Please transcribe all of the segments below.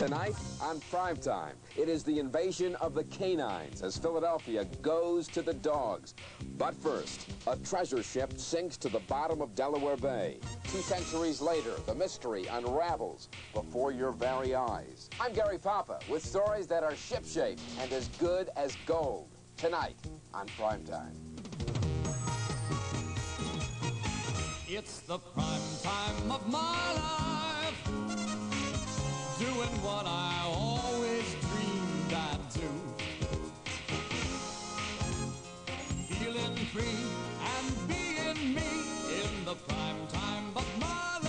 Tonight on Primetime, it is the invasion of the canines as Philadelphia goes to the dogs. But first, a treasure ship sinks to the bottom of Delaware Bay. 2 centuries later, the mystery unravels before your very eyes. I'm Gary Papa with stories that are ship-shaped and as good as gold. Tonight on Primetime. It's the prime time of my life, doing what I always dreamed I'd do, feeling free and being me in the prime time of my life.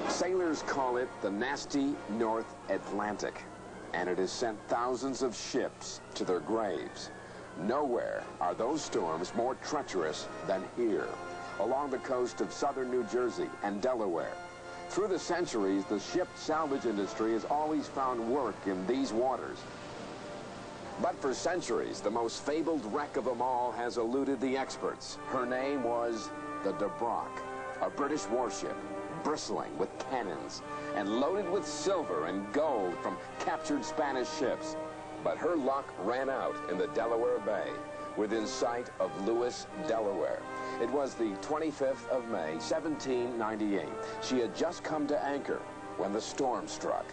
Sailors call it the nasty North Atlantic, and it has sent thousands of ships to their graves. Nowhere are those storms more treacherous than here, along the coast of southern New Jersey and Delaware. Through the centuries, the ship salvage industry has always found work in these waters. But for centuries, the most fabled wreck of them all has eluded the experts. Her name was the DeBraak, a British warship, bristling with cannons and loaded with silver and gold from captured Spanish ships. But her luck ran out in the Delaware Bay, within sight of Lewis, Delaware. It was the 25th of May, 1798. She had just come to anchor when the storm struck.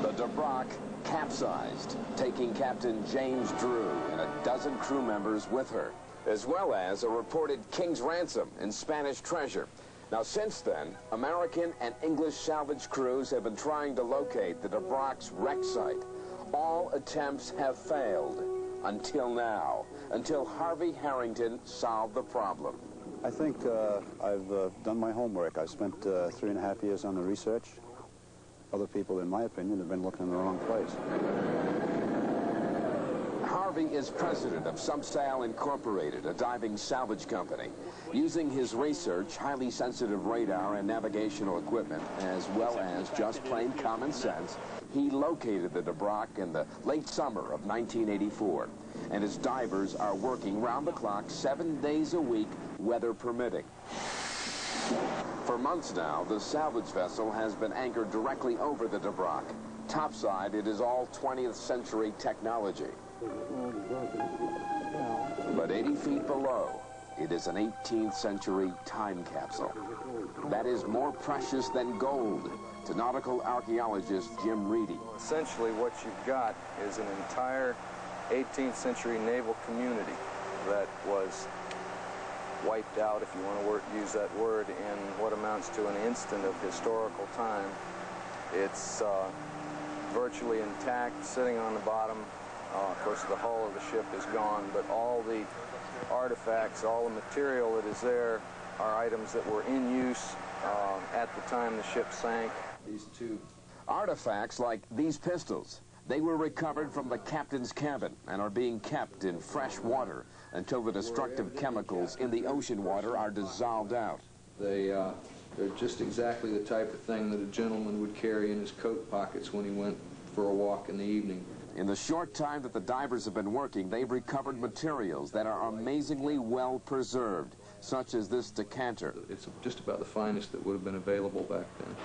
The DeBraak capsized, taking Captain James Drew and a dozen crew members with her, as well as a reported king's ransom and Spanish treasure. Now, since then, American and English salvage crews have been trying to locate the DeBraak's wreck site. All attempts have failed until now, until Harvey Harrington solved the problem. I think I've done my homework. I spent 3.5 years on the research. Other people, in my opinion, have been looking in the wrong place. Harvey is president of Subsail Incorporated, a diving salvage company. Using his research, highly sensitive radar and navigational equipment, as well as just plain common sense, he located the DeBraak in the late summer of 1984. And his divers are working round the clock, 7 days a week, weather permitting. For months now, the salvage vessel has been anchored directly over the DeBraak. Topside, it is all 20th century technology. But 80 feet below, it is an 18th century time capsule. That is more precious than gold to nautical archaeologist Jim Reedy. Essentially, what you've got is an entire 18th century naval community that was wiped out, if you want to use that word, in what amounts to an instant of historical time. It's virtually intact, sitting on the bottom. Of course, the hull of the ship is gone, but all the artifacts, all the material that is there are items that were in use at the time the ship sank. These two artifacts, like these pistols, they were recovered from the captain's cabin and are being kept in fresh water until the destructive chemicals in the ocean water are dissolved out. They're just exactly the type of thing that a gentleman would carry in his coat pockets when he went for a walk in the evening. In the short time that the divers have been working, they've recovered materials that are amazingly well preserved, such as this decanter. It's just about the finest that would have been available back then.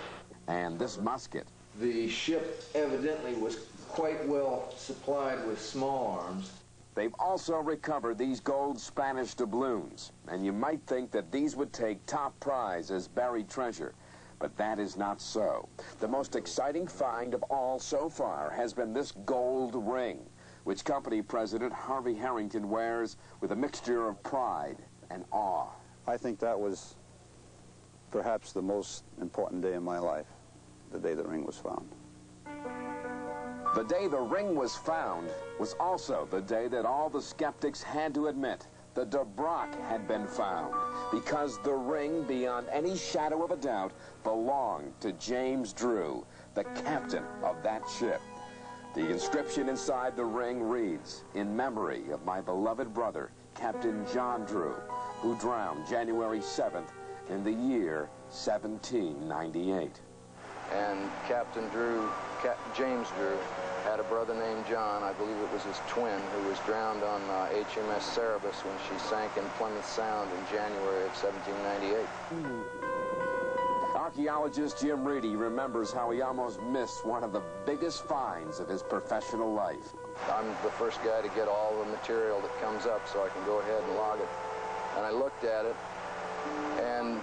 And this musket. The ship evidently was quite well supplied with small arms. They've also recovered these gold Spanish doubloons, and you might think that these would take top prize as buried treasure. But that is not so. The most exciting find of all so far has been this gold ring, which company president Harvey Harrington wears with a mixture of pride and awe. I think that was perhaps the most important day in my life, the day the ring was found. The day the ring was found was also the day that all the skeptics had to admit the DeBraak had been found, because the ring, beyond any shadow of a doubt, belonged to James Drew, the captain of that ship. The inscription inside the ring reads, "In memory of my beloved brother, Captain John Drew, who drowned January 7th in the year 1798. And Captain Drew, James Drew, had a brother named John, I believe it was his twin, who was drowned on HMS Cerebus when she sank in Plymouth Sound in January of 1798. Archaeologist Jim Reedy remembers how he almost missed one of the biggest finds of his professional life. I'm the first guy to get all the material that comes up so I can go ahead and log it. And I looked at it and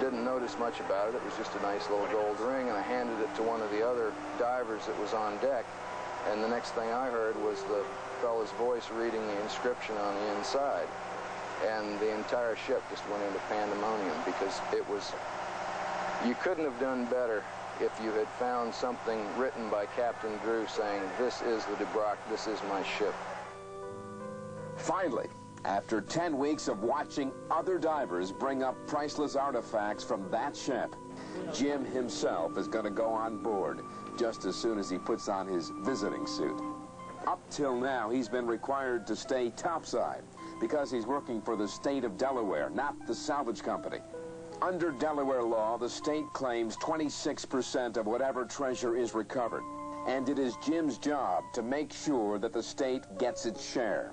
didn't notice much about it. It was just a nice little gold ring, and I handed it to one of the other divers that was on deck. And the next thing I heard was the fellow's voice reading the inscription on the inside. And the entire ship just went into pandemonium because it was... You couldn't have done better if you had found something written by Captain Drew saying, "This is the DeBraak, this is my ship." Finally, after 10 weeks of watching other divers bring up priceless artifacts from that ship, Jim himself is going to go on board just as soon as he puts on his visiting suit. Up till now, he's been required to stay topside because he's working for the state of Delaware, not the salvage company. Under Delaware law, the state claims 26% of whatever treasure is recovered, and it is Jim's job to make sure that the state gets its share.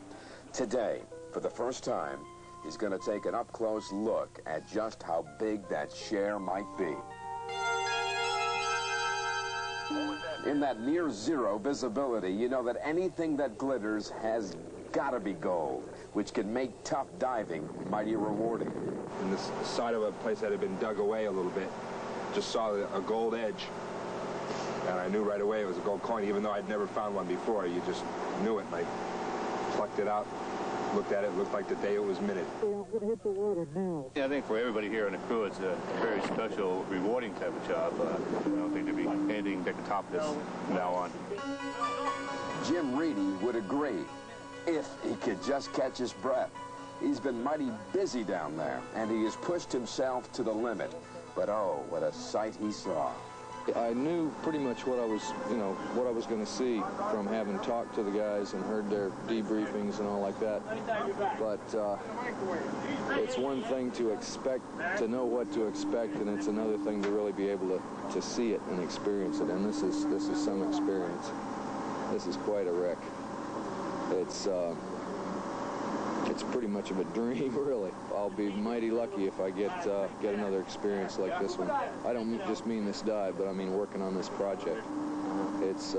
Today, for the first time, he's going to take an up-close look at just how big that share might be. In that near-zero visibility, you know that anything that glitters has got to be gold, which can make tough diving mighty rewarding. In this side of a place that had been dug away a little bit, just saw a gold edge, and I knew right away it was a gold coin, even though I'd never found one before. You just knew it, and I plucked it out, looked at it, looked like the day it was minted. I'm going to hit the water now. Yeah, I think for everybody here on the crew, it's a very special, rewarding type of job. I don't think there'd be anything that can top this from now on. Jim Reedy would agree, if he could just catch his breath. He's been mighty busy down there, and he has pushed himself to the limit. But oh, what a sight he saw. I knew pretty much what I was, what I was going to see from having talked to the guys and heard their debriefings and all like that. But it's one thing to expect, to know what to expect, and it's another thing to really be able to see it and experience it. And this is some experience. This is quite a wreck. It's pretty much of a dream, really. I'll be mighty lucky if I get another experience like this one. I don't just mean this dive, but I mean working on this project. It's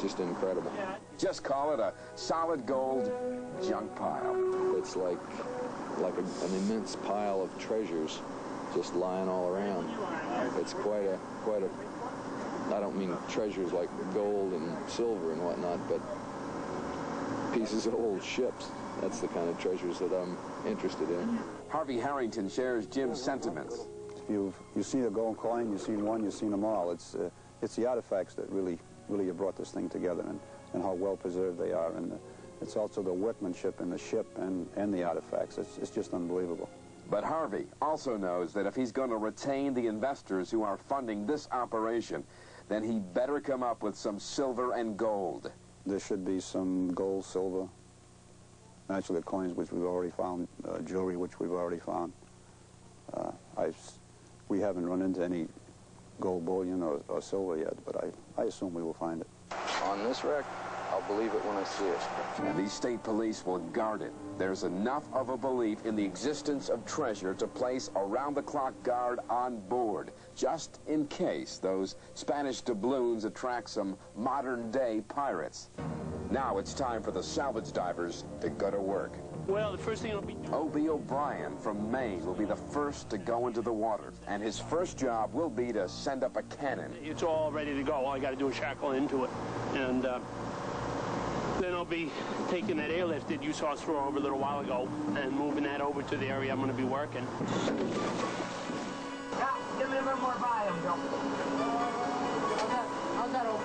just incredible. Just call it a solid gold junk pile. It's like an immense pile of treasures just lying all around. It's quite a. I don't mean treasures like gold and silver and whatnot, but pieces of old ships. That's the kind of treasures that I'm interested in. Harvey Harrington shares Jim's sentiments. You've seen a gold coin, you've seen one, you've seen them all. It's the artifacts that really have brought this thing together, and how well preserved they are. And it's also the workmanship in the ship and the artifacts. It's just unbelievable. But Harvey also knows that if he's going to retain the investors who are funding this operation, then he better come up with some silver and gold. There should be some gold, silver, naturally coins, which we've already found, jewelry, which we've already found. We haven't run into any gold bullion or silver yet, but I assume we will find it. On this wreck, I'll believe it when I see it. And these state police will guard it. There's enough of a belief in the existence of treasure to place around-the-clock guard on board, just in case those Spanish doubloons attract some modern-day pirates. Now it's time for the salvage divers to go to work. Well, the first thing will be... O.B. O'Brien from Maine will be the first to go into the water, and his first job will be to send up a cannon. It's all ready to go. All I got to do is shackle into it. And then I'll be taking that airlift that you saw us throw over a little while ago and moving that over to the area I'm going to be working. Now, give me a little more volume, Joe. How's that open?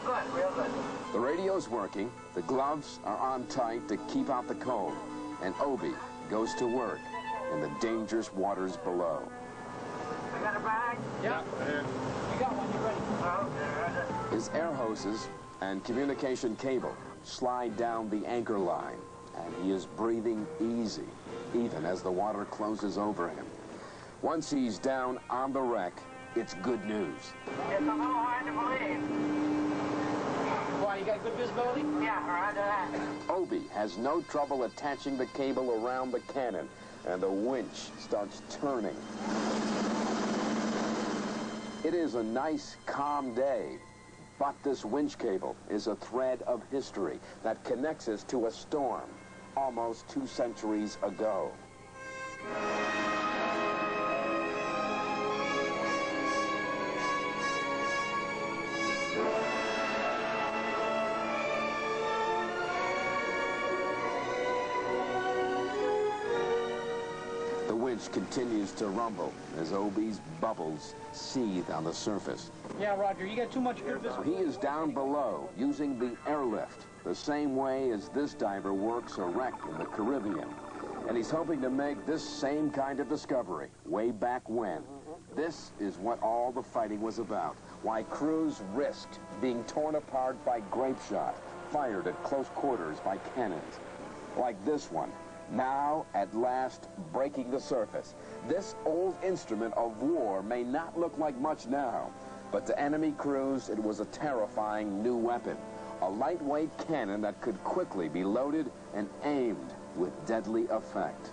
Good, real good. The radio's working, the gloves are on tight to keep out the cold, and Obie goes to work in the dangerous waters below. I got a bag? Yeah. You got one, you ready? His air hoses and communication cable slide down the anchor line, and he is breathing easy, even as the water closes over him. Once he's down on the wreck, it's good news. It's a little hard to believe. Why, you got good visibility? Yeah, roger that. Obie has no trouble attaching the cable around the cannon, and the winch starts turning. It is a nice, calm day, but this winch cable is a thread of history that connects us to a storm almost 2 centuries ago. The winch continues to rumble as Obie's bubbles seethe on the surface. Yeah, Roger, you got too much good visibility. He is down below using the airlift, the same way as this diver works a wreck in the Caribbean. And he's hoping to make this same kind of discovery way back when. This is what all the fighting was about. Why crews risked being torn apart by grape shot, fired at close quarters by cannons. Like this one, now at last breaking the surface. This old instrument of war may not look like much now, but to enemy crews it was a terrifying new weapon. A lightweight cannon that could quickly be loaded and aimed with deadly effect.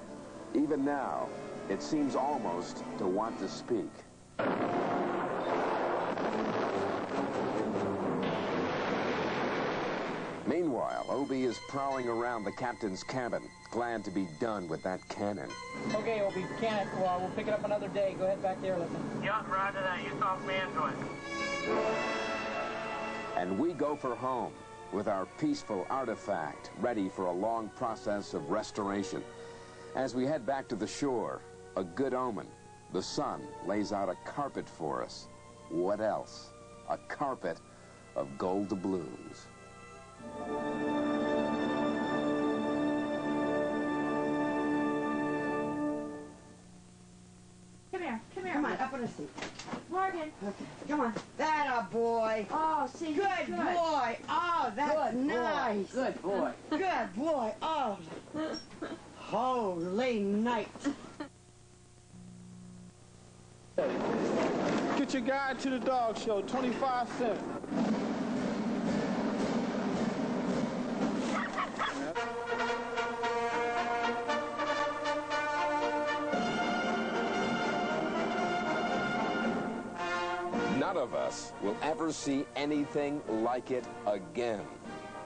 Even now, it seems almost to want to speak. Meanwhile, Obie is prowling around the captain's cabin, glad to be done with that cannon. Okay, Obie, can't. Well, we'll pick it up another day. Go ahead back there, listen. Yeah, roger that. You talk me into it. And we go for home with our peaceful artifact ready for a long process of restoration. As we head back to the shore, a good omen. The sun lays out a carpet for us. What else? A carpet of gold doubloons. Come here. Come on, up on the seat. Morgan. Okay, come on. That a boy. Oh, see, good boy. Oh, that's good nice. Boy. Good boy. Good boy. Oh, holy night. Get your guide to the dog show, 25 cents. None of us will ever see anything like it again.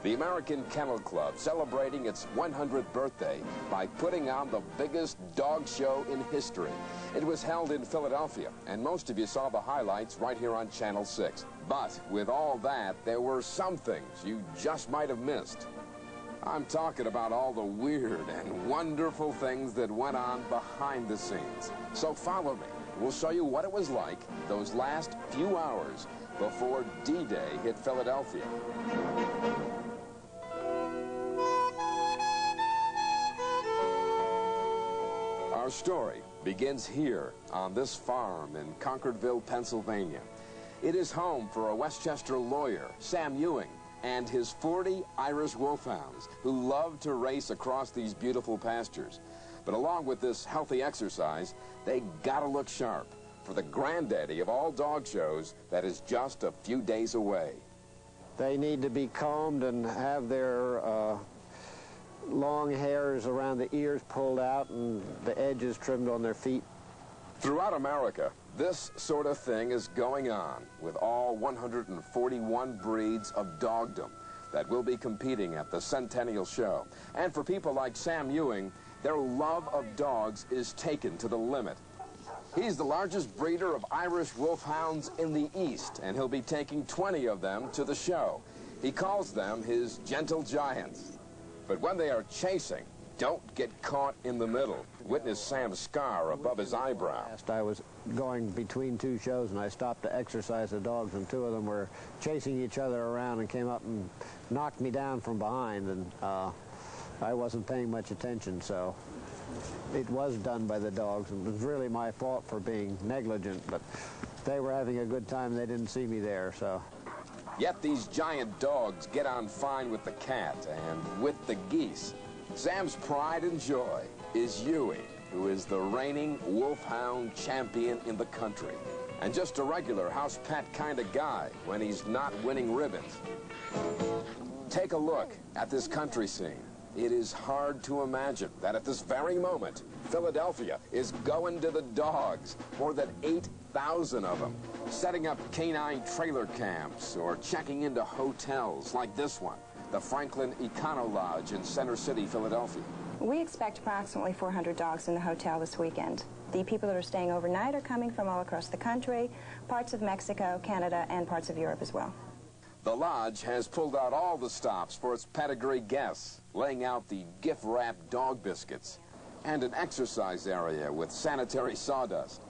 The American Kennel Club celebrating its 100th birthday by putting on the biggest dog show in history. It was held in Philadelphia, and most of you saw the highlights right here on Channel 6. But with all that, there were some things you just might have missed. I'm talking about all the weird and wonderful things that went on behind the scenes. So follow me. We'll show you what it was like those last few hours before D-Day hit Philadelphia. Our story begins here on this farm in Concordville, Pennsylvania. It is home for a Westchester lawyer, Sam Ewing, and his 40 Irish wolfhounds who love to race across these beautiful pastures. But along with this healthy exercise, they gotta look sharp for the granddaddy of all dog shows that is just a few days away. They need to be combed and have their long hairs around the ears pulled out and the edges trimmed on their feet. Throughout America, this sort of thing is going on with all 141 breeds of dogdom that will be competing at the Centennial Show. And for people like Sam Ewing, their love of dogs is taken to the limit. He's the largest breeder of Irish wolfhounds in the East, and he'll be taking 20 of them to the show. He calls them his gentle giants. But when they are chasing, don't get caught in the middle. Witness Sam's scar above his eyebrow. I was going between two shows, and I stopped to exercise the dogs, and two of them were chasing each other around and came up and knocked me down from behind, and I wasn't paying much attention, so it was done by the dogs, and it was really my fault for being negligent, but they were having a good time. They didn't see me there, so. Yet these giant dogs get on fine with the cat and with the geese. Sam's pride and joy is Huey, who is the reigning wolfhound champion in the country. And just a regular house pet kind of guy when he's not winning ribbons. Take a look at this country scene. It is hard to imagine that at this very moment, Philadelphia is going to the dogs, more than 8,000 of them, setting up canine trailer camps or checking into hotels like this one, the Franklin Econo Lodge in Center City, Philadelphia. We expect approximately 400 dogs in the hotel this weekend. The people that are staying overnight are coming from all across the country, parts of Mexico, Canada, and parts of Europe as well. The lodge has pulled out all the stops for its pedigree guests, laying out the gift-wrapped dog biscuits and an exercise area with sanitary sawdust.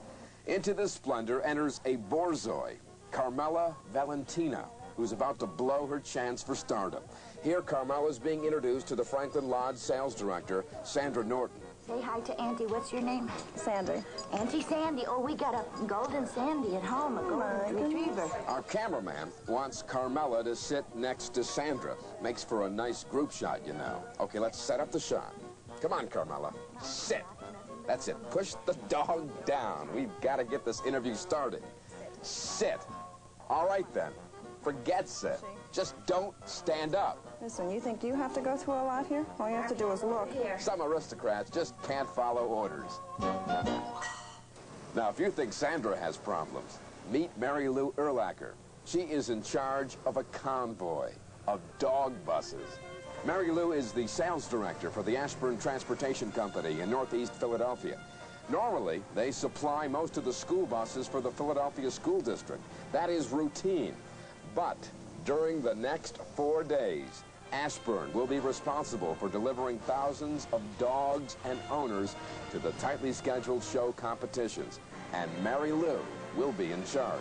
Into this splendor enters a borzoi, Carmela Valentina, who's about to blow her chance for stardom. Here, Carmela's being introduced to the Franklin Lodge sales director, Sandra Norton. Say hi to Auntie. What's your name? Sandy. Auntie Sandy. Oh, we got a golden Sandy at home, a golden retriever. Our cameraman wants Carmela to sit next to Sandra. Makes for a nice group shot, you know. Okay, let's set up the shot. Come on, Carmela. Sit. That's it. Push the dog down. We've got to get this interview started. Sit. All right, then. Forget sit. Just don't stand up. Listen, you think you have to go through a lot here? All you have to do is look. Some aristocrats just can't follow orders. Now, if you think Sandra has problems, meet Mary Lou Erlacher. She is in charge of a convoy of dog buses. Mary Lou is the sales director for the Ashburn Transportation Company in Northeast Philadelphia. Normally, they supply most of the school buses for the Philadelphia School District. That is routine. But during the next 4 days, Ashburn will be responsible for delivering thousands of dogs and owners to the tightly scheduled show competitions. And Mary Lou will be in charge.